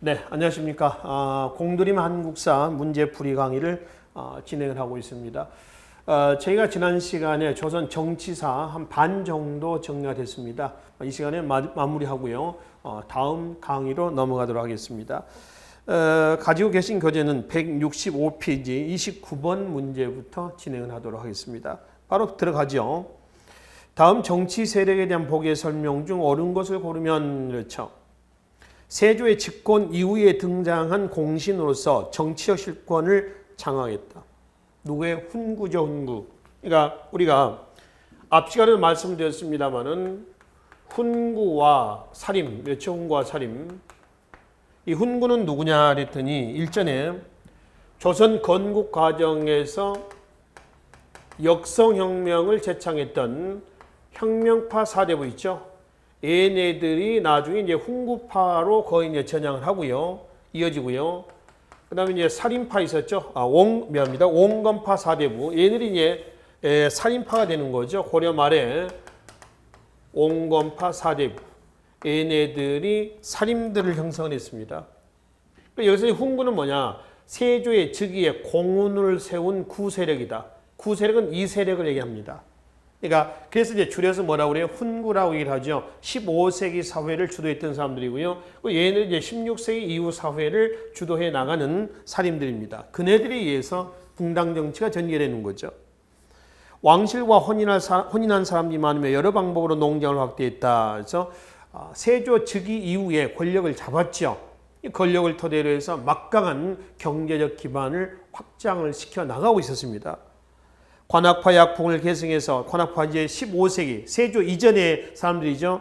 네, 안녕하십니까. 공들임 한국사 문제풀이 강의를 진행을 하고 있습니다. 저희가 지난 시간에 조선 정치사 한 반 정도 정리가 됐습니다. 이 시간에 마무리하고요. 다음 강의로 넘어가도록 하겠습니다. 가지고 계신 교재는 165페이지 29번 문제부터 진행을 하도록 하겠습니다. 바로 들어가죠. 다음 정치 세력에 대한 보기의 설명 중 옳은 것을 고르면 그렇죠. 세조의 집권 이후에 등장한 공신으로서 정치적 실권을 장악했다. 누구의? 훈구죠, 훈구. 그러니까 우리가 앞 시간에도 말씀드렸습니다마는 훈구와 사림, 그렇죠? 훈구와 사림. 이 훈구는 누구냐 그랬더니 일전에 조선 건국 과정에서 역성혁명을 제창했던 혁명파 사대부 있죠? 얘네들이 나중에 이제 훈구파로 거의 이제 전향을 하고요. 이어지고요. 그 다음에 이제 살인파 있었죠. 온건파 사대부. 얘네들이 이제 살인파가 되는 거죠. 고려 말에 온건파 사대부. 얘네들이 살인들을 형성을 했습니다. 여기서 훈구는 뭐냐? 세조의 즉위에 공운을 세운 구세력이다. 구세력은 이 세력을 얘기합니다. 그러니까 그래서 이제 줄여서 뭐라고 그래요? 훈구라고 얘기를 하죠. 15세기 사회를 주도했던 사람들이고요. 얘는 이제 16세기 이후 사회를 주도해 나가는 살인들입니다. 그네들에 의해서 붕당 정치가 전개되는 거죠. 왕실과 혼인한 사람들이 많으며 여러 방법으로 농장을 확대했다. 그래서 세조 즉위 이후에 권력을 잡았죠. 이 권력을 토대로 해서 막강한 경제적 기반을 확장을 시켜 나가고 있었습니다. 관악파 약풍을 계승해서 관악파 이제 15세기 세조 이전의 사람들이죠.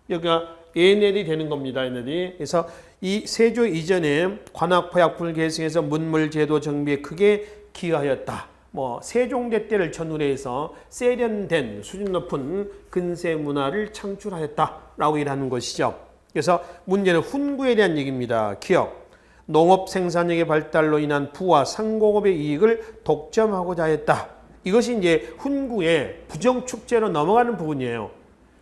여기가 얘네들이 되는 겁니다. 얘네들이. 그래서 이 세조 이전에 관악파 약풍을 계승해서 문물제도 정비에 크게 기여하였다. 세종대 때를 전후로 해서 세련된 수준 높은 근세 문화를 창출하였다라고 일하는 것이죠. 그래서 문제는 훈구에 대한 얘기입니다. 기억. 농업 생산력의 발달로 인한 부와 상공업의 이익을 독점하고자 했다. 이것이 이제 훈구의 부정축제로 넘어가는 부분이에요.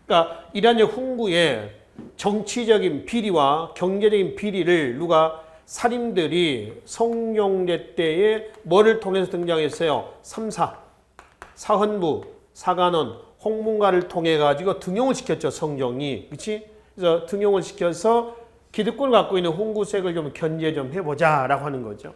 그러니까 이런 훈구의 정치적인 비리와 경제적인 비리를 누가 살인들이 성룡대 때에 뭐를 통해서 등장했어요? 삼사, 사헌부, 사관원, 홍문가를 통해 가지고 등용을 시켰죠. 성종이. 그렇지? 그래서 등용을 시켜서 기득권을 갖고 있는 훈구색을 좀 견제 좀 해보자라고 하는 거죠.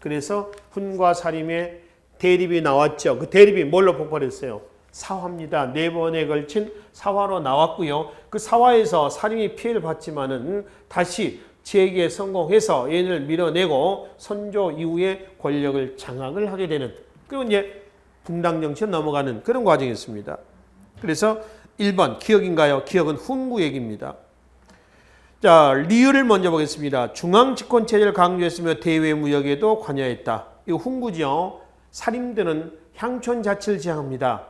그래서 훈과 살인의 대립이 나왔죠. 그 대립이 뭘로 폭발했어요? 사화입니다. 4번에 걸친 사화로 나왔고요. 그 사화에서 살인이 피해를 받지만은 다시 재기에 성공해서 얘를 밀어내고 선조 이후에 권력을 장악을 하게 되는, 그리고 이제 붕당 정치로 넘어가는 그런 과정이었습니다. 그래서 1번 기억인가요? 기억은 훈구 얘기입니다. 자, 리을을 먼저 보겠습니다. 중앙 집권 체제를 강조했으며 대외 무역에도 관여했다. 이거 훈구죠. 살인들은 향촌 자치를 지향합니다.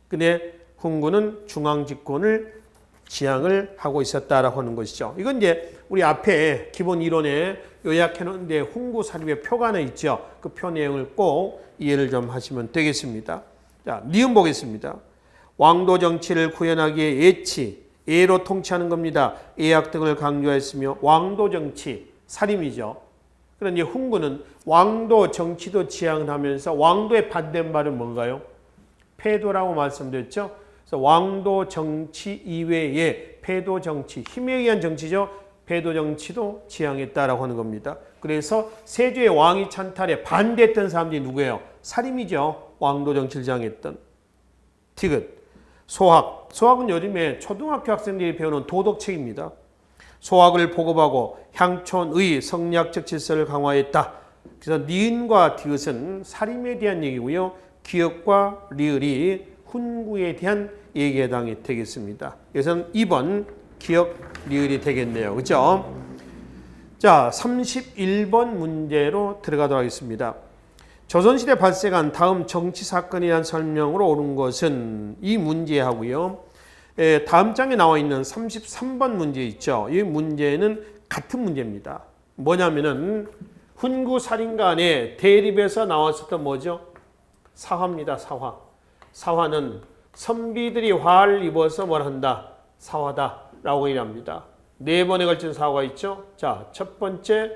근데 훈구는 중앙 집권을 지향을 하고 있었다라고 하는 것이죠. 이건 이제 우리 앞에 기본 이론에 요약해 놓은데 훈구 살인의 표가 하나 있죠. 그 표 내용을 꼭 이해를 좀 하시면 되겠습니다. 자, 니은 보겠습니다. 왕도 정치를 구현하기에 예로 통치하는 겁니다. 예약 등을 강조했으며 왕도 정치, 살인이죠. 그런데 훈구는 왕도 정치도 지향을 하면서 왕도의 반대말은 뭔가요? 패도라고 말씀드렸죠. 그래서 왕도 정치 이외에 패도 정치, 힘에 의한 정치죠. 패도 정치도 지향했다라고 하는 겁니다. 그래서 세조의 왕위 찬탈에 반대했던 사람들이 누구예요? 살인이죠. 왕도 정치를 지향했던. 디귿. 소학. 소학은 요즘에 초등학교 학생들이 배우는 도덕책입니다. 소학을 보급하고 향촌의 성리학적 질서를 강화했다. 그래서 니은과 디귿은 살인에 대한 얘기고요. 기억과 리을이 훈구에 대한 얘기에 해당이 되겠습니다. 그래서 2번 기억, 리을이 되겠네요. 그렇죠? 자, 31번 문제로 들어가도록 하겠습니다. 조선시대 발생한 다음 정치사건이라는 설명으로 옳은 것은 이 문제하고요. 다음 장에 나와 있는 33번 문제 있죠. 이 문제는 같은 문제입니다. 뭐냐면은 훈구 살인 간의 대립에서 나왔었던 뭐죠? 사화입니다. 사화. 사화는 선비들이 화를 입어서 뭘 한다? 사화다라고 얘기합니다. 네 번에 걸친 사화가 있죠. 자, 첫 번째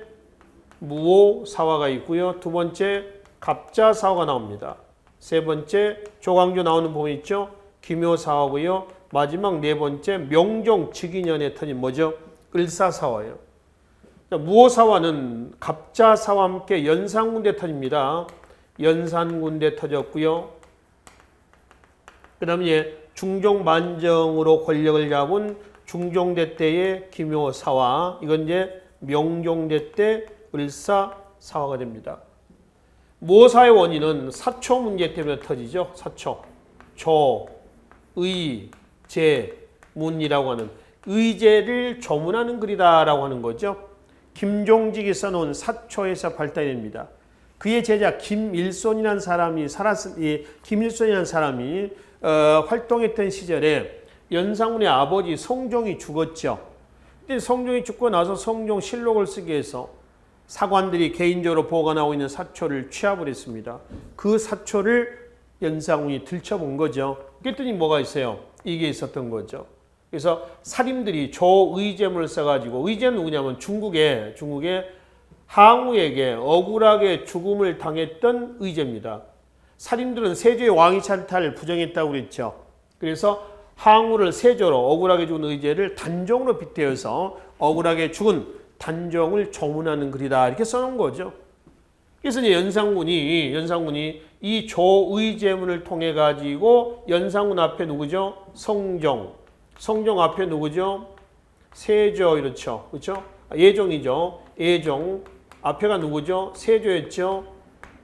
무오사화가 있고요. 두 번째 갑자사화가 나옵니다. 세 번째 조광조 나오는 부분 있죠. 기묘사화고요. 마지막 네 번째 명종 즉위년에 터진 뭐죠? 을사사화예요. 무오사화는 갑자사화와 함께 연산군대 터집니다. 연산군대 터졌고요. 그 다음에 중종만정으로 권력을 잡은 중종대 때의 기묘사화, 이건 이제 명종대 때 을사사화가 됩니다. 무오사의 원인은 사초 문제 때문에 터지죠. 사초, 조, 의, 제, 문이라고 하는 의제를 조문하는 글이다라고 하는 거죠. 김종직이 써놓은 사초에서 발달이 됩니다. 그의 제자 김일손이라는 사람이 활동했던 시절에 연산군의 아버지 성종이 죽었죠. 근데 성종이 죽고 나서 성종실록을 쓰기 위해서 사관들이 개인적으로 보관하고 있는 사초를 취합을 했습니다. 그 사초를 연산군이 들춰본 거죠. 그랬더니 뭐가 있어요? 이게 있었던 거죠. 그래서 사림들이 조의제문을 써가지고, 의제는 누구냐면 중국의 항우에게 억울하게 죽음을 당했던 의제입니다. 사림들은 세조의 왕위 찬탈을 부정했다고 그랬죠. 그래서 항우를 세조로 억울하게 죽은 의제를 단종으로 빗대어서 억울하게 죽은 단종을 조문하는 글이다, 이렇게 써놓은 거죠. 그래서 이제 연산군이 이 조의제문을 통해 가지고 연산군 앞에 누구죠? 성종 앞에 누구죠? 세조, 이렇죠. 그렇죠? 예종이죠. 예종. 앞에가 누구죠? 세조였죠.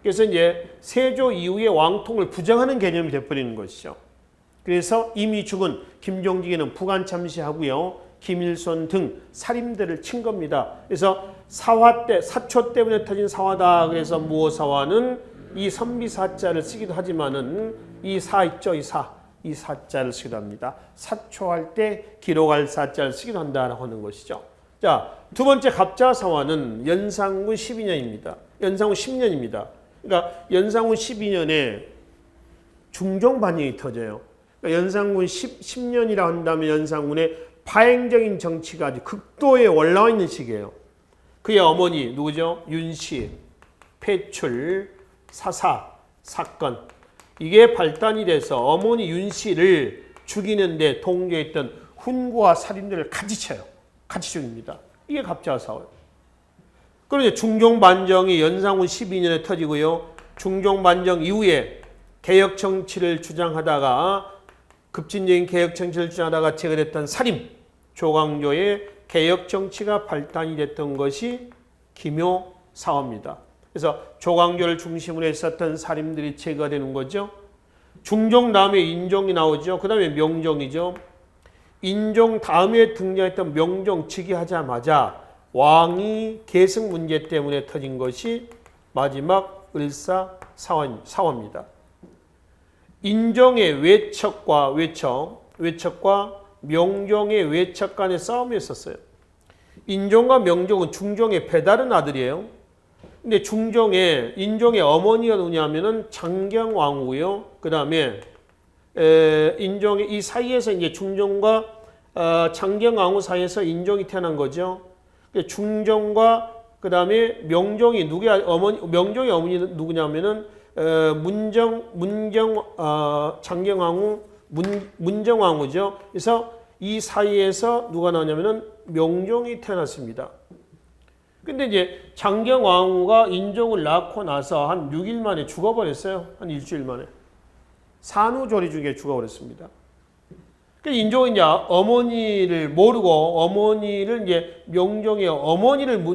그래서 이제 세조 이후의 왕통을 부정하는 개념이 되어버리는 것이죠. 그래서 이미 죽은 김종직에는 부관 참시하고요. 김일손 등 살인들을 친 겁니다. 그래서 사초 때문에 터진 사화다. 그래서 무오사화는 이 선비사자를 쓰기도 하지만은 이 사 있죠, 이 사자를 쓰기도 합니다. 사초할 때 기록할 사자를 쓰기도 한다라고 하는 것이죠. 자, 두 번째 갑자사화는 연산군 12년입니다. 연산군 10년입니다. 그러니까 연산군 12년에 중종반영이 터져요. 그러니까 연산군 10년이라 한다면 연산군의 파행적인 정치가 아주 극도에 올라와 있는 시기예요. 그의 어머니 누구죠? 윤씨, 폐출, 사사, 사건, 이게 발단이 돼서 어머니 윤씨를 죽이는데 동조했던 훈구와 살인들을 같이 쳐요. 같이 죽입니다. 이게 갑자사화예요. 그런데 중종반정이 연산군 12년에 터지고요. 중종반정 이후에 개혁정치를 주장하다가 급진적인 개혁정치를 주장하다가 제거됐던 사림, 조광조의 개혁정치가 발단이 됐던 것이 기묘사화입니다. 그래서 조광조를 중심으로 했었던 사림들이 제거되는 거죠. 중종 다음에 인종이 나오죠. 그 다음에 명종이죠. 인종 다음에 등장했던 명종 즉위하자마자 왕위 계승 문제 때문에 터진 것이 마지막 을사사화입니다. 인종의 외척과 명종의 외척 간의 싸움이었었어요. 인종과 명종은 중종의 배다른 아들이에요. 근데 인종의 어머니가 누구냐면은 장경왕후고요. 그 다음에 인종의 이 사이에서 이제 중종과 장경왕후 사이에서 인종이 태어난 거죠. 중종과 그 다음에 명종의 어머니 누구냐면은 장경왕후, 문정왕후죠. 그래서 이 사이에서 누가 나오냐면은 명종이 태어났습니다. 근데 이제 장경왕후가 인종을 낳고 나서 한 6일 만에 죽어버렸어요. 한 일주일 만에. 산후조리 중에 죽어버렸습니다. 그러니까 인종은 이제 어머니를 모르고 어머니를 이제 명종의 어머니를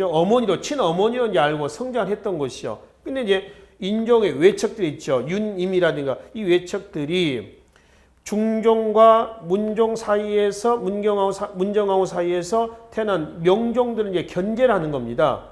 어머니로 친어머니로 이제 알고 성장을 했던 것이죠. 근데 이제 인종의 외척들이 있죠. 윤임이라든가 이 외척들이 중종과 문종 사이에서 문정왕후 사이에서 태어난 명종들은 이제 견제를 하는 겁니다.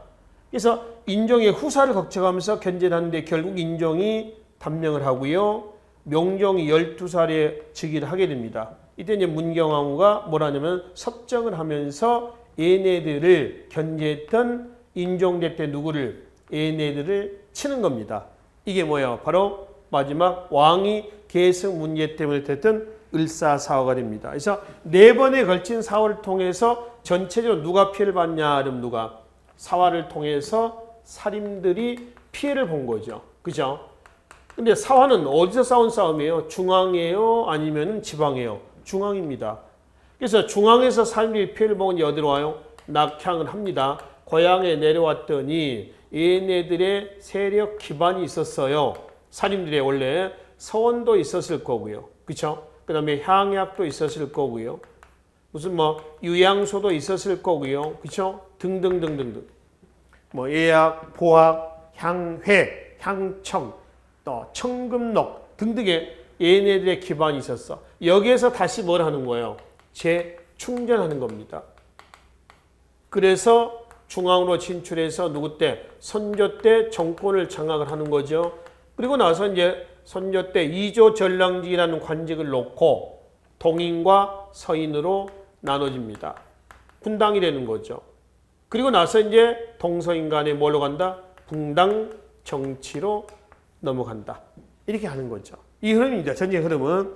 그래서 인종의 후사를 거쳐가면서 견제를 하는데 결국 인종이 단명을 하고요. 명종이 12살에 즉위를 하게 됩니다. 이때 이제 문경왕후가 뭐라냐면 섭정을 하면서 얘네들을 견제했던 인종대 때 누구를 얘네들을 치는 겁니다. 이게 뭐예요? 바로 마지막 왕위 계승 문제 때문에 됐던 을사사화가 됩니다. 그래서 4번에 걸친 사화를 통해서 전체적으로 누가 피해를 받냐? 그럼 누가? 사화를 통해서 살인들이 피해를 본 거죠. 그죠? 근데 사화는 어디서 싸운 싸움이에요? 중앙이에요? 아니면 지방이에요? 중앙입니다. 그래서 중앙에서 살인들이 피해를 보니 어디로 와요? 낙향을 합니다. 고향에 내려왔더니 얘네들의 세력 기반이 있었어요. 살인들의 원래 서원도 있었을 거고요. 그렇죠? 그 다음에 향약도 있었을 거고요. 무슨 뭐 유양소도 있었을 거고요. 그렇죠? 등등등등등. 뭐 예약, 보학, 향회, 향청, 또 청금록 등등의 얘네들의 기반이 있었어. 여기에서 다시 뭘 하는 거예요? 재충전하는 겁니다. 그래서 중앙으로 진출해서 누구 때? 선조 때 정권을 장악을 하는 거죠. 그리고 나서 이제 선조 때 이조 전랑직이라는 관직을 놓고 동인과 서인으로 나눠집니다. 분당이 되는 거죠. 그리고 나서 이제 동서인 간에 뭘로 간다? 붕당 정치로 넘어간다. 이렇게 하는 거죠. 이 흐름입니다. 전체 흐름은.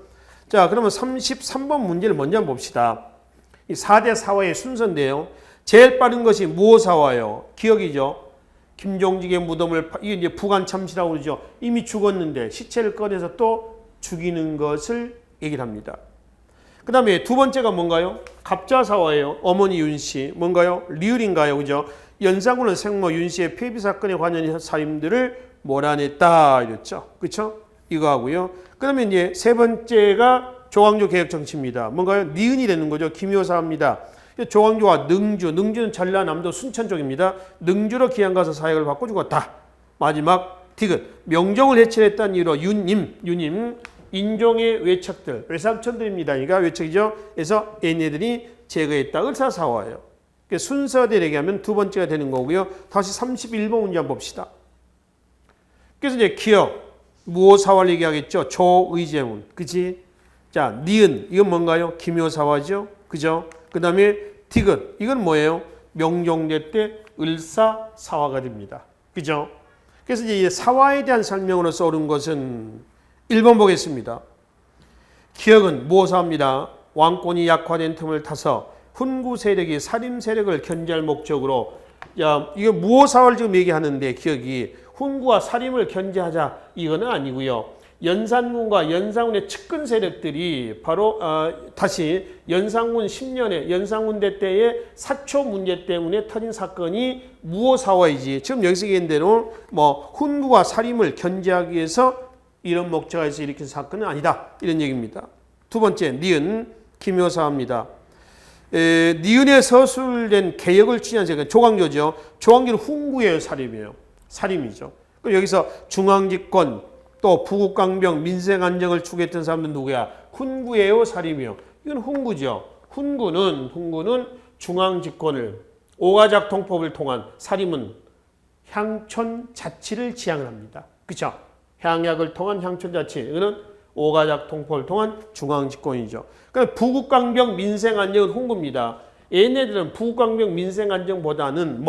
자, 그러면 33번 문제를 먼저 한번 봅시다. 이 4대 사화의 순서인데요. 제일 빠른 것이 무오사화예요. 기억이죠. 김종직의 무덤을 이게 이제 부관참시라고 그러죠. 이미 죽었는데 시체를 꺼내서 또 죽이는 것을 얘기를 합니다. 그 다음에 두 번째가 뭔가요? 갑자사화예요. 어머니 윤씨. 뭔가요? 리을인가요? 그죠? 연산군은 생모 윤씨의 폐비 사건에 관련된 살인들을 몰아냈다 이랬죠. 그렇죠? 이거 하고요. 그 다음에 이제 세 번째가 조광조 개혁 정치입니다. 뭔가요? 니은이 되는 거죠. 김효사입니다. 조광조와 능주는 전라남도 순천 쪽입니다. 능주로 기양 가서 사역을 받고 죽었다. 마지막 디귿. 명종을 해체했다는 이유로 유님 인종의 외척들, 외삼촌들입니다. 그러니까 외척이죠. 그래서 얘네들이 제거했다. 을사사화예요. 순서대로 얘기하면 두 번째가 되는 거고요. 다시 31번 문제 한번 봅시다. 그래서 이제 기억, 무오사화를 얘기하겠죠. 조의제문. 그치? 자, 니은. 이건 뭔가요? 김효사화죠. 그죠? 그 다음에 디귿. 이건 뭐예요? 명종대 때 을사사화가 됩니다. 그죠? 그래서 이제 이 사화에 대한 설명으로서 옳은 것은 1번 보겠습니다. 기억은 무오사화입니다. 왕권이 약화된 틈을 타서 훈구 세력이 살인 세력을 견제할 목적으로 이게 무오사화를 지금 얘기하는데 기억이 훈구와 살인을 견제하자 이거는 아니고요. 연산군과 연산군의 측근 세력들이 바로 다시 연산군 10년에 연산군대 때의 사초 문제 때문에 터진 사건이 무오사화이지. 지금 여기서 얘기한 대로 뭐 훈구와 살인을 견제하기 위해서 이런 목적에서 일으킨 사건은 아니다. 이런 얘기입니다. 두 번째 니은 김효사입니다. 니은에 서술된 개혁을 추진한 세력은 조광조죠. 조광조는 훈구예요, 살인이에요. 살인이죠. 그럼 여기서 중앙집권 또 부국강병 민생안정을 추구했던 사람들은 누구야? 훈구예요, 살인이에요. 이건 훈구죠. 훈구는 중앙집권을 오가작 통법을 통한 살인은 향촌 자치를 지향을 합니다. 그렇죠? 향약을 통한 향촌 자치. 이거는 오가작 통법을 통한 중앙집권이죠. 그러니까 부국강병 민생안정은 훈구입니다. 얘네들은 부국강병 민생안정보다는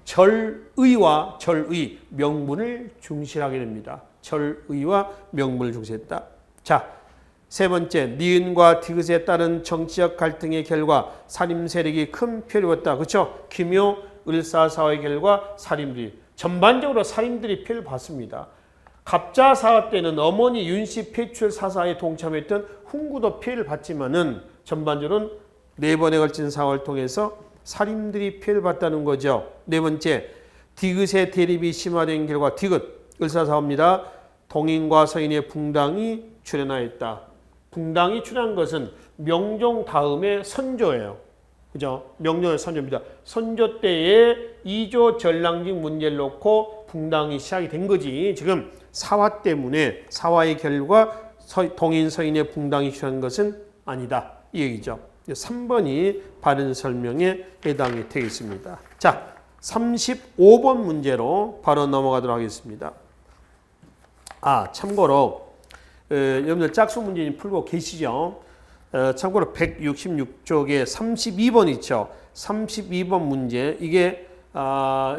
절의와 절의, 명분을 중시하게 됩니다. 절의와 명분을 중시했다. 자, 세 번째, 니은과 디귿에 따른 정치적 갈등의 결과 살인 세력이 큰 피해를 입었다. 그렇죠? 김효, 을사사화의 결과 살인들이 전반적으로 살인들이 피해를 봤습니다. 갑자사화 때는 어머니 윤씨 폐출 사사에 동참했던 훈구도 피해를 봤지만은 전반적으로는 4번에 걸친 사화를 통해서 살인들이 피해를 봤다는 거죠. 네 번째, 디귿의 대립이 심화된 결과 디귿, 을사사화입니다. 동인과 서인의 붕당이 출현하였다. 붕당이 출현한 것은 명종 다음에 선조예요. 그죠? 명종의 선조입니다. 선조 때에 이조 전랑직 문제를 놓고 붕당이 시작이 된 거지. 지금 사화 때문에 사화의 결과 동인 서인의 붕당이 출현한 것은 아니다. 이 얘기죠. 3번이 바른 설명에 해당이 되겠습니다. 자, 35번 문제로 바로 넘어가도록 하겠습니다. 참고로 여러분들 짝수 문제 풀고 계시죠? 참고로 166쪽에 32번 있죠. 32번 문제 이게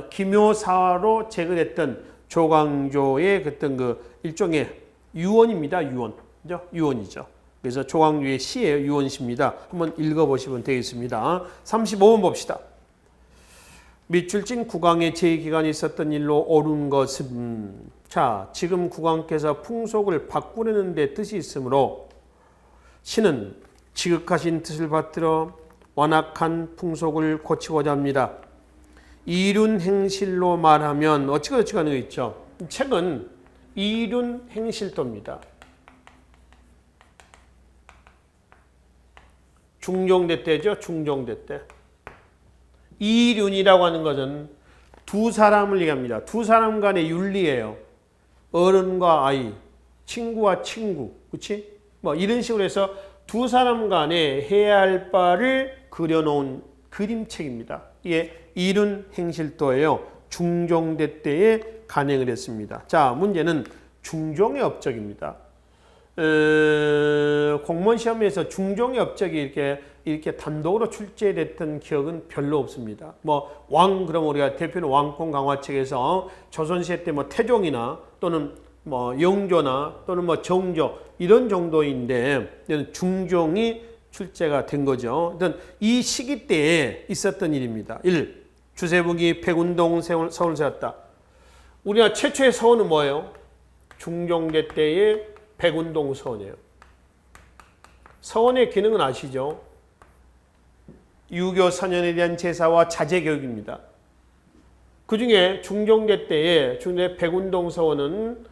김효사로 제거됐던 조광조의 어떤 그 일종의 유언입니다. 유언. 그죠? 유언이죠. 그래서 조광유의 시예요. 유언시입니다. 한번 읽어보시면 되겠습니다. 35번 봅시다. 밑줄 국왕의 제기간이 있었던 일로 옳은 것은 자 지금 국왕께서 풍속을 바꾸려는 데 뜻이 있으므로 신은 지극하신 뜻을 받들어 완악한 풍속을 고치고자 합니다. 이륜 행실로 말하면 어찌고 하는 거 있죠. 책은 이륜 행실도입니다. 중종대 때죠. 중종대 때. 이륜이라고 하는 것은 두 사람을 얘기합니다. 두 사람 간의 윤리예요. 어른과 아이, 친구와 친구, 그렇지? 뭐 이런 식으로 해서 두 사람 간에 해야 할 바를 그려놓은 그림책입니다. 이게 이륜 행실도예요. 중종대 때에 간행을 했습니다. 자, 문제는 중종의 업적입니다. 공무원 시험에서 중종의 업적이 이렇게 단독으로 출제됐던 기억은 별로 없습니다. 뭐 그럼 우리가 대표는 왕권 강화책에서 조선시대 때 뭐 태종이나 또는 뭐 영조나 또는 뭐 정조 이런 정도인데 중종이 출제가 된 거죠. 일단 이 시기 때에 있었던 일입니다. 1. 주세북이 백운동 서원을 세웠다. 우리나라 최초의 서원은 뭐예요? 중종대 때의 백운동 서원이에요. 서원의 기능은 아시죠? 유교 선현에 대한 제사와 자제 교육입니다. 그 중에 중종대 때의 백운동 서원은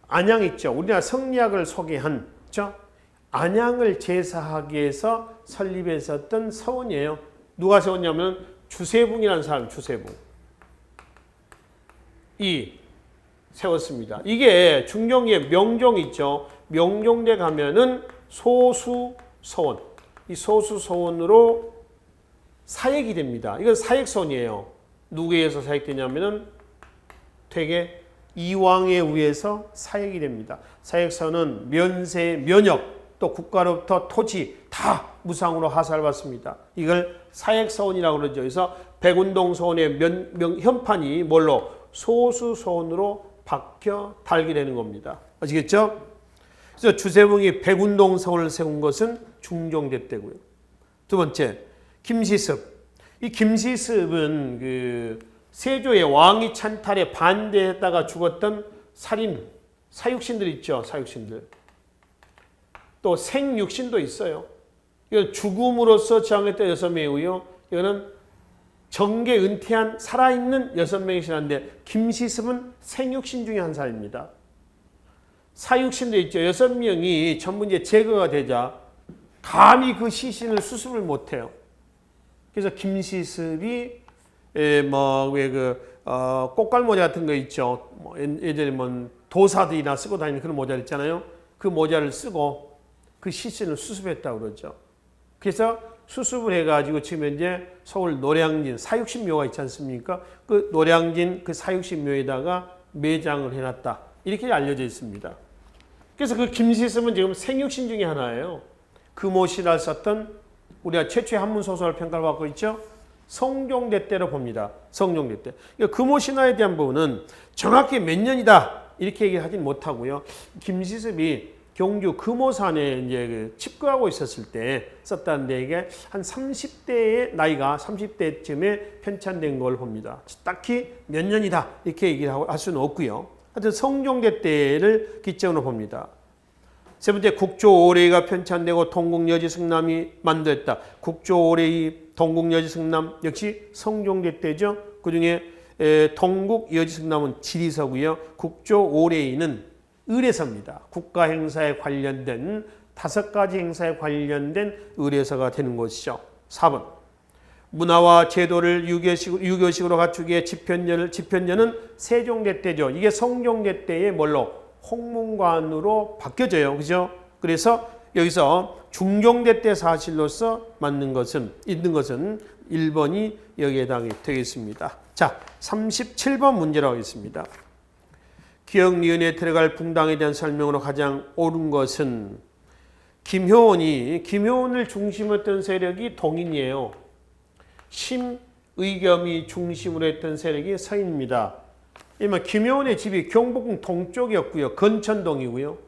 안양 있죠. 우리나라 성리학을 소개한 그렇죠? 안양을 제사하기 위해서 설립했었던 서원이에요. 누가 세웠냐면 주세붕이라는 사람, 주세붕. 이 세웠습니다. 이게 중종의 명종 있죠. 명종대 가면은 소수서원. 이 소수서원으로 사역이 됩니다. 이건 사역서원이에요. 누구에 의해서 사역되냐면은 되게 이왕에 의해서 사역이 됩니다. 사역서는 면세, 면역, 또 국가로부터 토지 다 무상으로 하사받습니다. 이걸 사역서원이라고 그러죠. 그래서 백운동 서원의 현판이 뭘로? 소수서원으로 바뀌어 달게 되는 겁니다. 아시겠죠? 그래서 주세붕이 백운동 서원을 세운 것은 중종대 때고요. 두 번째, 김시습. 이 김시습은 그 세조의 왕위 찬탈에 반대했다가 죽었던 살인, 사육신들 있죠. 사육신들. 또 생육신도 있어요. 이건 죽음으로써 저항했던 6명이고요. 이거는 정계 은퇴한 살아있는 6명이 지났는데 김시습은 생육신 중에 한 사람입니다. 사육신도 있죠. 6명이 전부 이제 제거가 되자 감히 그 시신을 수습을 못해요. 그래서 김시습이 꽃갈모자 같은 거 있죠. 예전에 도사들이나 쓰고 다니는 그런 모자 있잖아요. 그 모자를 쓰고 그 시신을 수습했다고 그러죠. 그래서 수습을 해가지고 지금 현재 서울 노량진 사육신묘가 있지 않습니까? 그 노량진 그 사육신묘에다가 매장을 해놨다. 이렇게 알려져 있습니다. 그래서 그 김시습은 지금 생육신 중에 하나예요. 금오신을 썼던 우리가 최초의 한문 소설을 평가를 받고 있죠. 성종대 때로 봅니다. 성종대 때. 그러니까 금오신화에 대한 부분은 정확히 몇 년이다 이렇게 얘기하진 못하고요. 김시습이 경주 금오산에 이제 칩거하고 있었을 때 썼다는데 이게 한 30대의 나이가 30대쯤에 편찬된 걸 봅니다. 딱히 몇 년이다 이렇게 얘기를 할 수는 없고요. 하여튼 성종대 때를 기점으로 봅니다. 세 번째, 국조오레이가 편찬되고 동국여지승남이 만들었다. 국조오레이, 동국여지승남 역시 성종대 때죠. 그중에 동국여지승남은 지리서고요. 국조오레이는 의례서입니다. 국가 행사에 관련된 5가지 행사에 관련된 의례서가 되는 것이죠. 4번. 문화와 제도를 유교식으로 갖추기에 집현전은 세종대 때죠. 이게 성종대 때의 뭘로? 홍문관으로 바뀌어져요. 그죠? 그래서 여기서 중종대 때 사실로서 있는 것은 1번이 여기에 해당이 되겠습니다. 자, 37번 문제라고 있습니다. 기억리은에 들어갈 붕당에 대한 설명으로 가장 옳은 것은 김효원을 중심으로 했던 세력이 동인이에요. 심의겸이 중심으로 했던 세력이 서인입니다. 김효원의 집이 경복궁 동쪽이었고요. 건천동이고요.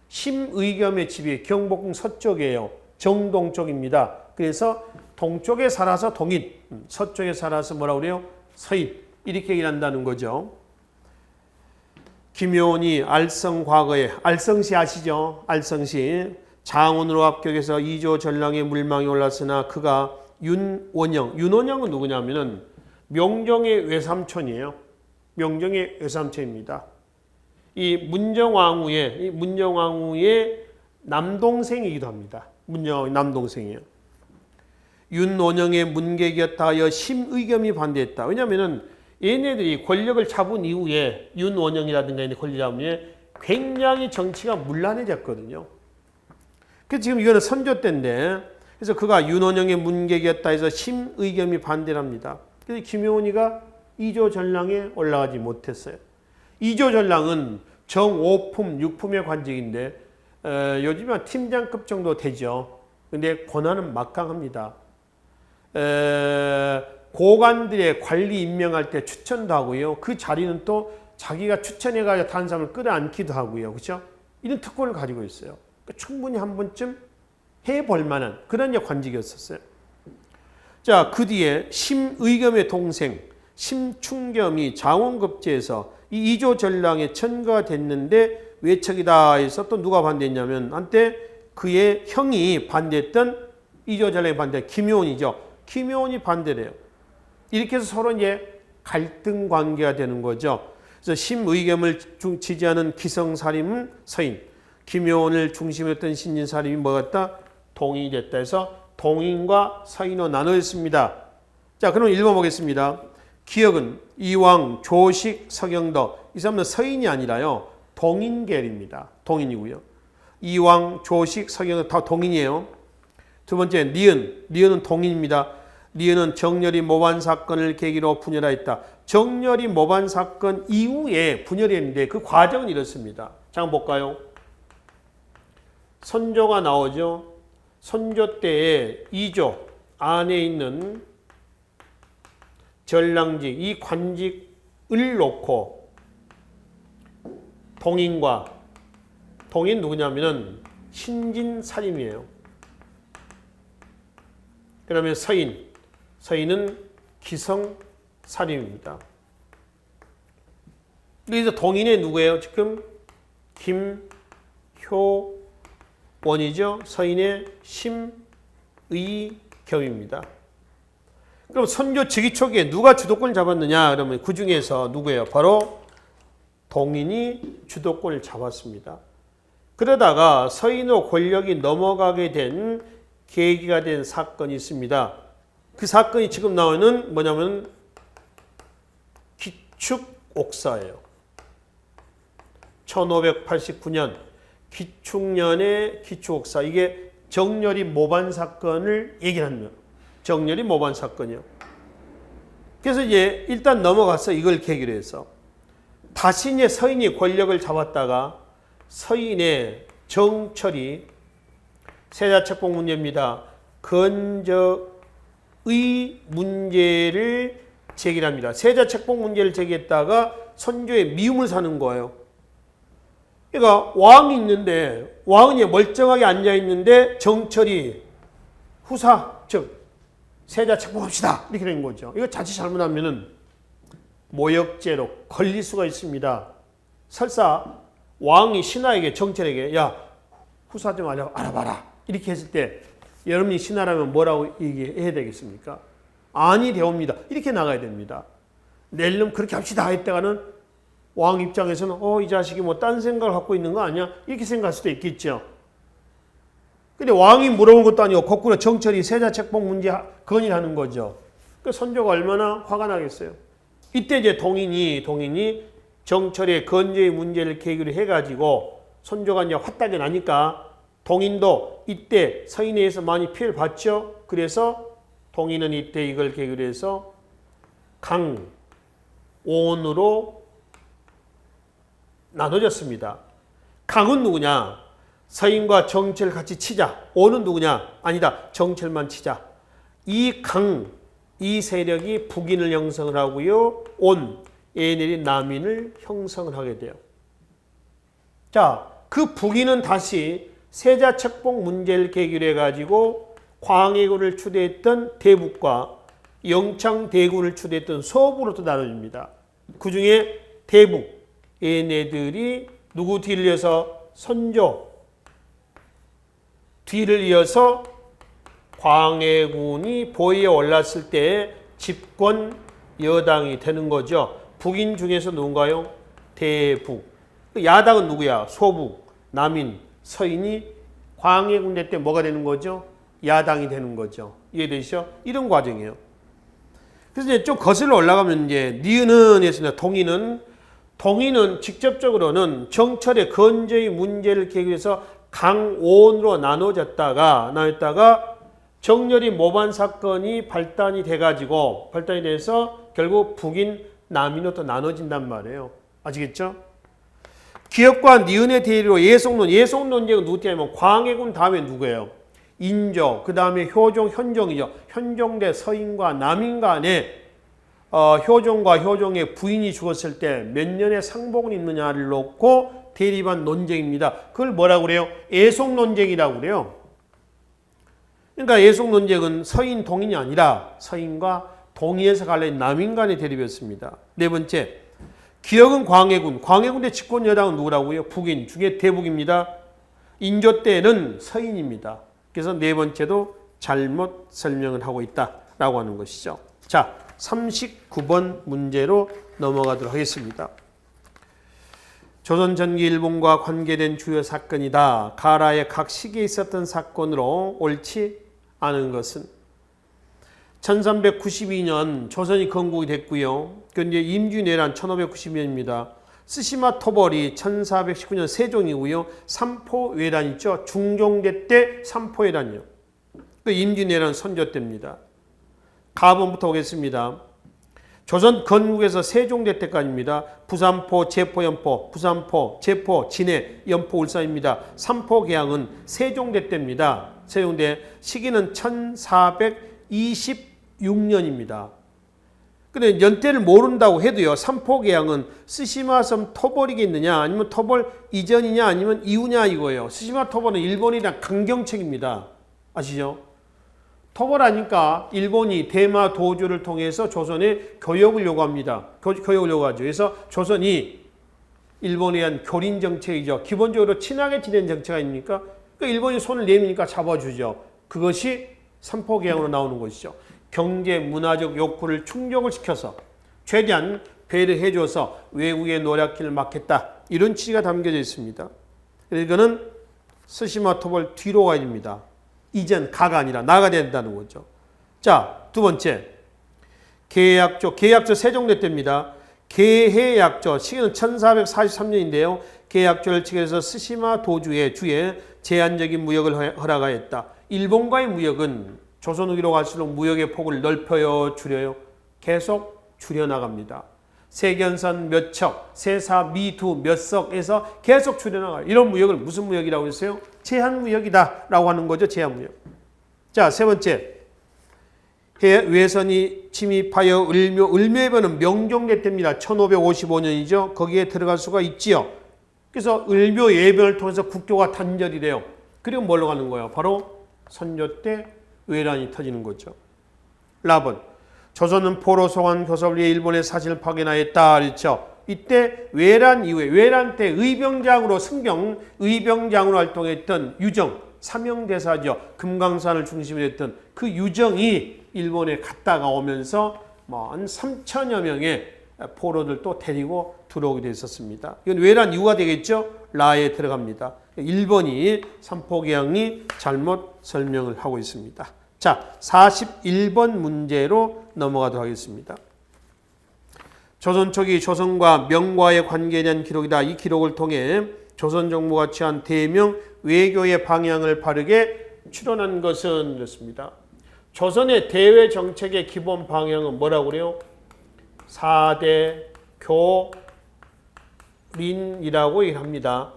심의겸의 집이 경복궁 서쪽이에요. 정동쪽입니다. 그래서 동쪽에 살아서 동인, 서쪽에 살아서 뭐라고 그래요? 서인. 이렇게 얘기한다는 거죠. 김효원이 알성과거에, 알성시 아시죠? 알성시. 장원으로 합격해서 이조 전랑의 물망에 올랐으나 그가 윤원영. 윤원영은 누구냐면은 명종의 외삼촌이에요. 명종의 외삼촌입니다. 이 문정왕후의 남동생이기도 합니다. 문정왕후의 남동생이에요. 윤원영의 문객이었다 하여 심의겸이 반대했다. 왜냐하면은 얘네들이 권력을 잡은 이후에 윤원영이라든가 이런 권력 잡은 이후에 굉장히 정치가 문란해졌거든요. 그래서 지금 이거는 선조 때인데, 그래서 그가 윤원영의 문객이었다 해서 심의겸이 반대를 합니다. 그래서 김효원이가 이조 전랑에 올라가지 못했어요. 이조 전랑은 정오품, 육품의 관직인데 요즘은 팀장급 정도 되죠. 근데 권한은 막강합니다. 고관들의 관리 임명할 때 추천도 하고요. 그 자리는 또 자기가 추천해가지고 다른 사람을 끌어안기도 하고요. 그렇죠? 이런 특권을 가지고 있어요. 그러니까 충분히 한 번쯤 해볼 만한 그런 관직이었었어요. 자, 그 뒤에 심의겸의 동생 심충겸이 장원급제에서 이 이조 전랑에 천거가 됐는데 외척이다 해서 또 누가 반대했냐면 한때 그의 형이 반대했던 이조 전랑에 반대 김효원이죠. 김효원이 반대를 해요. 이렇게 해서 서로 이제 갈등 관계가 되는 거죠. 그래서 심의겸을 지지하는 기성사림은 서인, 김효원을 중심으로 했던 신진사림이 뭐였다? 동인이 됐다 해서 동인과 서인으로 나눠졌습니다. 자, 그럼 읽어보겠습니다. 기억은 이왕, 조식, 서경도. 이 사람은 서인이 아니라요. 동인계열입니다. 동인이고요. 이왕, 조식, 서경도 다 동인이에요. 두 번째, 니은은 동인입니다. 니은은 정렬이 모반 사건을 계기로 분열하였다. 정렬이 모반 사건 이후에 분열이 했는데 그 과정은 이렇습니다. 자, 한번 볼까요? 선조가 나오죠. 선조 때에 이조 안에 있는 전랑직, 이 관직을 놓고 동인 누구냐면은 신진사림이에요. 그러면 서인은 기성사림입니다. 그래서 동인의 누구예요? 지금 김효원이죠. 서인의 심의겸입니다. 그럼 선조 즉위 초기에 누가 주도권을 잡았느냐? 그러면 그 중에서 누구예요? 바로 동인이 주도권을 잡았습니다. 그러다가 서인으로 권력이 넘어가게 된 계기가 된 사건이 있습니다. 그 사건이 지금 나오는 뭐냐면 기축옥사예요. 1589년 기축년의 기축옥사. 이게 정렬이 모반 사건을 얘기하는 거예요. 정렬이 모반 사건이요. 그래서 이제 일단 넘어가서 이걸 계기로 해서 다시 이제 서인이 권력을 잡았다가 서인의 정철이 세자책봉 문제입니다. 건적의 문제를 제기합니다. 세자책봉 문제를 제기했다가 선조의 미움을 사는 거예요. 그러니까 왕이 있는데 왕은 멀쩡하게 앉아 있는데 정철이 후사 즉 세자 책봉합시다 이렇게 된 거죠. 이거 자칫 잘못하면은 모욕죄로 걸릴 수가 있습니다. 설사 왕이 신하에게 정철에게 야 후사 좀 알아봐라 이렇게 했을 때 여러분이 신하라면 뭐라고 얘기해야 되겠습니까? 아니 되옵니다. 이렇게 나가야 됩니다. 낼름 그렇게 합시다 했다가는 왕 입장에서는 이 자식이 뭐 딴 생각을 갖고 있는 거 아니야? 이렇게 생각할 수도 있겠죠. 근데 왕이 물어본 것도 아니고 거꾸로 정철이 세자책봉 문제 건의하는 거죠. 그 선조가 얼마나 화가 나겠어요. 이때 이제 동인이 정철의 건재의 문제를 계기로 해가지고 선조가 이제 화딱이 나니까 동인도 이때 서인에 의해서 많이 피해를 봤죠. 그래서 동인은 이때 이걸 계기로 해서 강온으로 나눠졌습니다. 강은 누구냐? 서인과 정철 같이 치자. 온은 누구냐? 아니다. 정철만 치자. 이 세력이 북인을 형성을 하고요. 온, 얘네들이 남인을 형성을 하게 돼요. 자, 그 북인은 다시 세자척봉 문제를 계기로 해가지고 광해군을 추대했던 대북과 영창대군을 추대했던 서부로 또 나눠집니다. 그 중에 대북, 얘네들이 누구 뒤를 이어서 선조 뒤를 이어서 광해군이 보위에 올랐을 때 집권 여당이 되는 거죠. 북인 중에서 누군가요? 대북. 야당은 누구야? 소북, 남인, 서인이 광해군 때 뭐가 되는 거죠? 야당이 되는 거죠. 이해되시죠? 이런 과정이에요. 그래서 이제 좀 거슬러 올라가면 이제 니은은 했습니다. 동인은 직접적으로는 정철의 건조의 문제를 계기로 해서 강온으로 나눠졌다가 정렬이 모반 사건이 발단이 돼서 결국 북인 남인으로 또 나눠진단 말이에요. 아시겠죠? 기역과 니은의 대리로 예속논쟁은 누구 때냐면 광해군 다음에 누구예요? 인조, 그 다음에 효종, 현종이죠. 현종 대 서인과 남인 간에 효종과 효종의 부인이 죽었을 때 몇 년의 상복은 있느냐를 놓고 대립한 논쟁입니다. 그걸 뭐라고 그래요? 예속논쟁이라고 그래요. 그러니까 예속논쟁은 서인, 동인이 아니라 서인과 동인에서 갈린 남인 간의 대립이었습니다. 네 번째, 기역은 광해군의 집권 여당은 누구라고요? 북인 중에 대북입니다. 인조 때는 서인입니다. 그래서 네 번째도 잘못 설명을 하고 있다라고 하는 것이죠. 자, 39번 문제로 넘어가도록 하겠습니다. 조선 전기 일본과 관계된 주요 사건이다. 가라의 각 시기에 있었던 사건으로 옳지 않은 것은 1392년 조선이 건국이 됐고요. 그런데 임진왜란 1592년입니다. 스시마 토벌이 1419년 세종이고요. 삼포외란 있죠. 중종대 때 삼포외란이요. 그 임진왜란 선조 때입니다. 가본부터 오겠습니다. 조선 건국에서 세종대 때까지입니다. 부산포, 제포, 연포, 부산포, 제포, 진해, 연포, 울산입니다. 삼포개항은 세종대 때입니다. 세종대 시기는 1426년입니다. 근데 연대를 모른다고 해도요. 삼포개항은 스시마섬 토벌이겠느냐 아니면 토벌 이전이냐 아니면 이후냐 이거예요. 스시마 토벌은 일본이랑 강경책입니다. 아시죠? 토벌하니까 일본이 대마 도주를 통해서 조선에 교역을 요구합니다. 교역을 요구하죠. 그래서 조선이 일본에 대한 교린 정책이죠. 기본적으로 친하게 지낸 정책 아닙니까? 그러니까 일본이 손을 내미니까 잡아주죠. 그것이 삼포개항으로 나오는 것이죠. 경제, 문화적 욕구를 충족을 시켜서 최대한 배려해줘서 외국의 노략길을 막겠다. 이런 취지가 담겨져 있습니다. 이거는 스시마 토벌 뒤로 가야 됩니다. 이전 가가 아니라 나가 된다는 거죠. 자, 두 번째. 계약조 세종대 때입니다. 계해약조 시기는 1443년인데요. 계약조를 체결해서 스시마 도주의 주에 제한적인 무역을 허락하였다. 일본과의 무역은 조선 후기로 갈수록 무역의 폭을 넓혀요, 줄여요? 계속 줄여나갑니다. 세견선 몇 척, 세사 미두 몇 석에서 계속 줄여나가요. 이런 무역을 무슨 무역이라고 했어요? 제한무역이다라고 하는 거죠. 제한무역. 자, 세 번째. 외선이 침입하여 을묘의 변은 명종대 때입니다. 1555년이죠. 거기에 들어갈 수가 있지요. 그래서 을묘 예변을 통해서 국교가 단절이 돼요. 그리고 뭘로 가는 거예요? 바로 선조 때 외란이 터지는 거죠. 라번. 조선은 포로 송환 교섭을 위해 일본의 사실을 파견하였다. 그렇죠. 이때 외란 이후에 외란 때 의병장으로 활동했던 유정, 삼형대사죠. 금강산을 중심으로 했던 그 유정이 일본에 갔다가 오면서 한 3천여 명의 포로들 또 데리고 들어오게 됐었습니다. 이건 외란 이후가 되겠죠. 라에 들어갑니다. 일본이 삼포개항이 잘못 설명을 하고 있습니다. 자, 41번 문제로 넘어가도록 하겠습니다. 조선 초기 조선과 명과의 관계에 대한 기록이다. 이 기록을 통해 조선 정부가 취한 대명 외교의 방향을 바르게 추론한 것은 이렇습니다. 조선의 대외 정책의 기본 방향은 뭐라고 그래요? 4대 교린이라고 얘기합니다.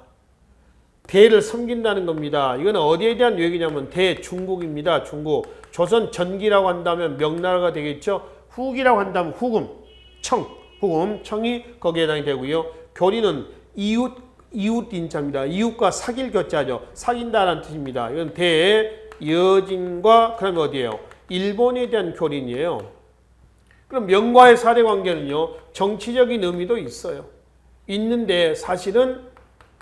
대를 섬긴다는 겁니다. 이건 어디에 대한 얘기냐면 대중국입니다. 중국. 조선 전기라고 한다면 명나라가 되겠죠. 후기라고 한다면 후금, 청이 거기에 해당이 되고요. 교리는 이웃 이웃 인자입니다. 이웃과 사귈 겨자죠. 사귄다라는 뜻입니다. 이건 대여진과 그다음에 어디예요? 일본에 대한 교린이에요. 그럼 명과의 사대 관계는요. 정치적인 의미도 있어요. 있는데 사실은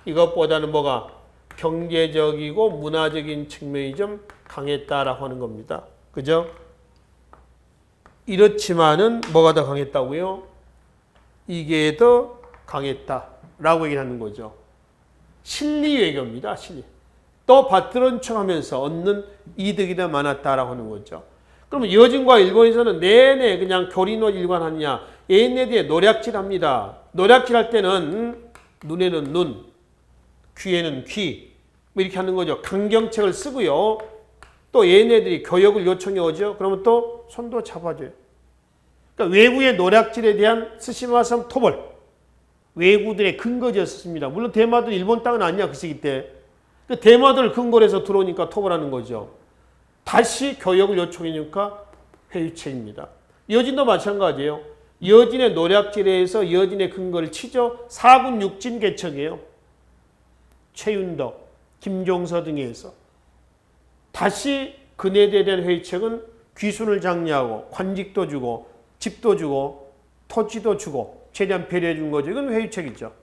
이것보다는 뭐가 경제적이고 문화적인 측면이 좀 강했다라고 하는 겁니다. 그죠? 이렇지만은 뭐가 더 강했다고요? 이게 더 강했다라고 얘기하는 거죠. 실리 외교입니다. 실리. 또 받들은 척하면서 얻는 이득이 더 많았다라고 하는 거죠. 그러면 여진과 일본에서는 내내 그냥 교린으로 일관하느냐? 얘네들이 노략질합니다. 노략질할 때는 눈에는 눈, 귀에는 귀, 뭐 이렇게 하는 거죠. 강경책을 쓰고요. 또 얘네들이 교역을 요청해 오죠. 그러면 또 손도 잡아줘요. 그러니까 외구의 노략질에 대한 스시마섬 토벌, 외구들의 근거지였습니다. 물론 대마도 일본 땅은 아니야 그 시기 때. 그 대마도를 근거로 해서 들어오니까 토벌하는 거죠. 다시 교역을 요청하니까 회유책입니다. 여진도 마찬가지예요. 여진의 노략질에 의해서 여진의 근거를 치죠. 사군 육진 개척이에요. 최윤덕, 김종서 등에 의해서. 다시 그네들에 대한 회유책은 귀순을 장려하고 관직도 주고 집도 주고 토지도 주고 최대한 배려해 준 거죠. 이건 회유책이죠.